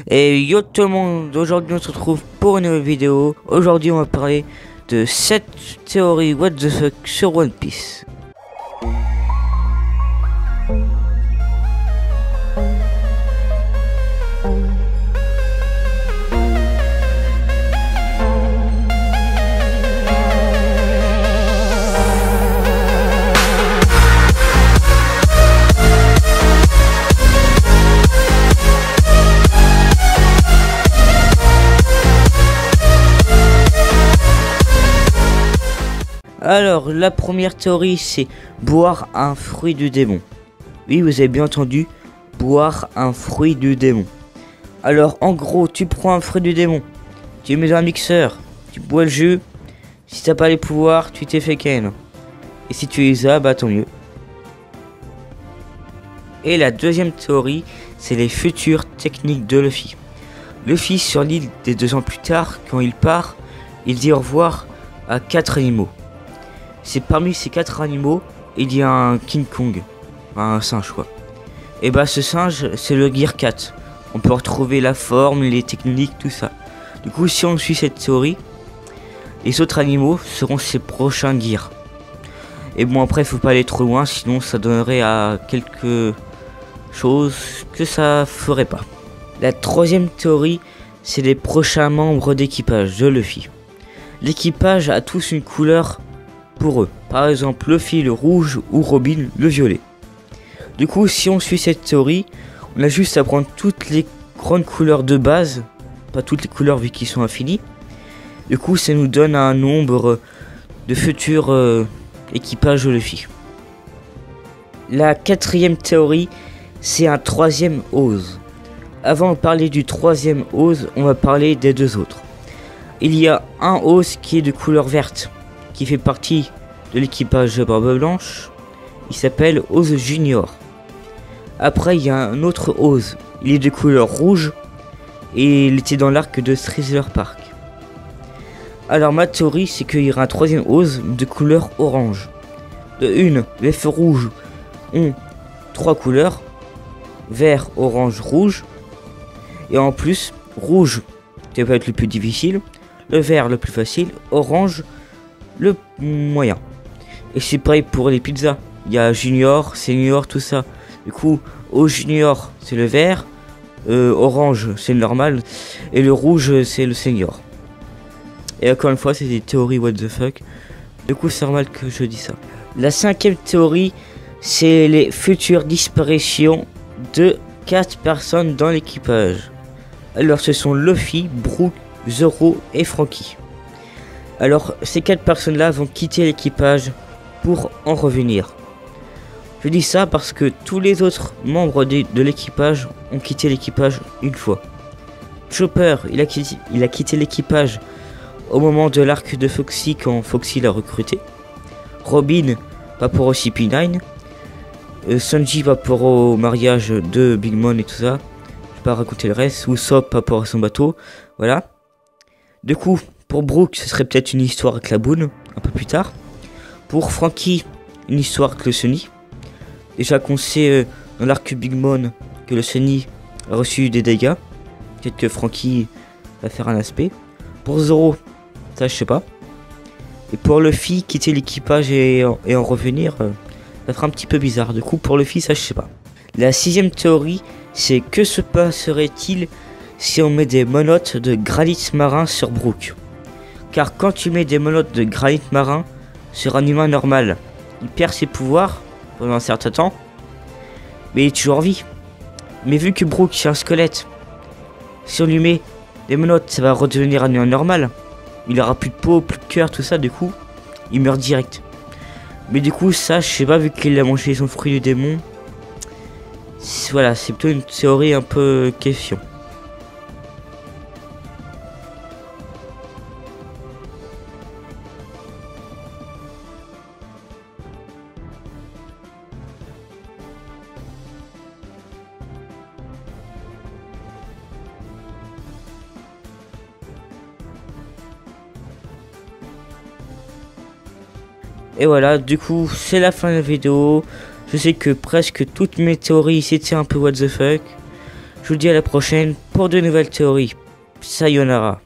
Et yo tout le monde, aujourd'hui on se retrouve pour une nouvelle vidéo. Aujourd'hui on va parler de 7 théories what the fuck sur One Piece. Alors, la première théorie, c'est boire un fruit du démon. Oui, vous avez bien entendu, boire un fruit du démon. Alors, en gros, tu prends un fruit du démon, tu le mets dans un mixeur, tu bois le jus. Si t'as pas les pouvoirs, tu t'es fait ken. Et si tu les as, bah tant mieux. Et la deuxième théorie, c'est les futures techniques de Luffy. Luffy, sur l'île des 2 ans plus tard, quand il part, il dit au revoir à 4 animaux. C'est parmi ces 4 animaux, il y a un King Kong, un singe quoi. Et bah ce singe, c'est le Gear 4. On peut retrouver la forme, les techniques, tout ça. Du coup, si on suit cette théorie, les autres animaux seront ses prochains Gears. Et bon, après, faut pas aller trop loin, sinon ça donnerait à quelque chose que ça ferait pas. La troisième théorie, c'est les prochains membres d'équipage de Luffy. L'équipage a tous une couleur pour eux. Par exemple, Luffy le rouge ou Robin le violet. Du coup, si on suit cette théorie, on a juste à prendre toutes les grandes couleurs de base, pas toutes les couleurs vu qu'ils sont infinis. Du coup, ça nous donne un nombre de futurs équipages de Luffy. La quatrième théorie, c'est un troisième Oz. Avant de parler du troisième Oz, on va parler des deux autres. Il y a un Oz qui est de couleur verte, qui fait partie de l'équipage de Barbe Blanche. Il s'appelle Oz Junior. Après, il y a un autre Oz. Il est de couleur rouge et il était dans l'arc de Thriller Bark. Alors, ma théorie, c'est qu'il y aura un troisième Oz de couleur orange. De une, les feux rouges ont 3 couleurs: vert, orange, rouge. Et en plus, rouge, ça peut être le plus difficile. Le vert, le plus facile. Orange, le moyen. Et c'est pareil pour les pizzas. Il y a junior, senior, tout ça. Du coup, au junior, c'est le vert. Orange, c'est le normal. Et le rouge, c'est le senior. Et encore une fois, c'est des théories what the fuck. Du coup, c'est normal que je dis ça. La cinquième théorie, c'est les futures disparitions de 4 personnes dans l'équipage. Alors, ce sont Luffy, Brook, Zoro et Franky. Alors, ces 4 personnes-là vont quitter l'équipage pour en revenir. Je dis ça parce que tous les autres membres de l'équipage ont quitté l'équipage une fois. Chopper, il a quitté l'équipage au moment de l'arc de Foxy quand Foxy l'a recruté. Robin va pour au CP9. Sanji va pour au mariage de Big Mom et tout ça. Je vais pas raconter le reste. Usopp va pour son bateau. Voilà. Du coup, pour Brook, ce serait peut-être une histoire avec la Boone, un peu plus tard. Pour Franky, une histoire avec le Sunny. Déjà qu'on sait dans l'arc Big Mom que le Sunny a reçu des dégâts. Peut-être que Franky va faire un aspect. Pour Zoro, ça je sais pas. Et pour Luffy, quitter l'équipage et en revenir, ça fera un petit peu bizarre. Du coup, pour Luffy, ça je sais pas. La sixième théorie, c'est que se passerait-il si on met des monotes de granit marin sur Brook? Car quand tu mets des monotes de granit marin sur un humain normal, il perd ses pouvoirs pendant un certain temps, mais il est toujours en vie. Mais vu que Brook c'est un squelette, si on lui met des monotes, ça va redevenir un humain normal. Il aura plus de peau, plus de cœur, tout ça, du coup, il meurt direct. Mais du coup, ça, je sais pas, vu qu'il a mangé son fruit du démon. Voilà, c'est plutôt une théorie un peu question. Et voilà, du coup, c'est la fin de la vidéo. Je sais que presque toutes mes théories c'était un peu what the fuck. Je vous dis à la prochaine pour de nouvelles théories. Sayonara.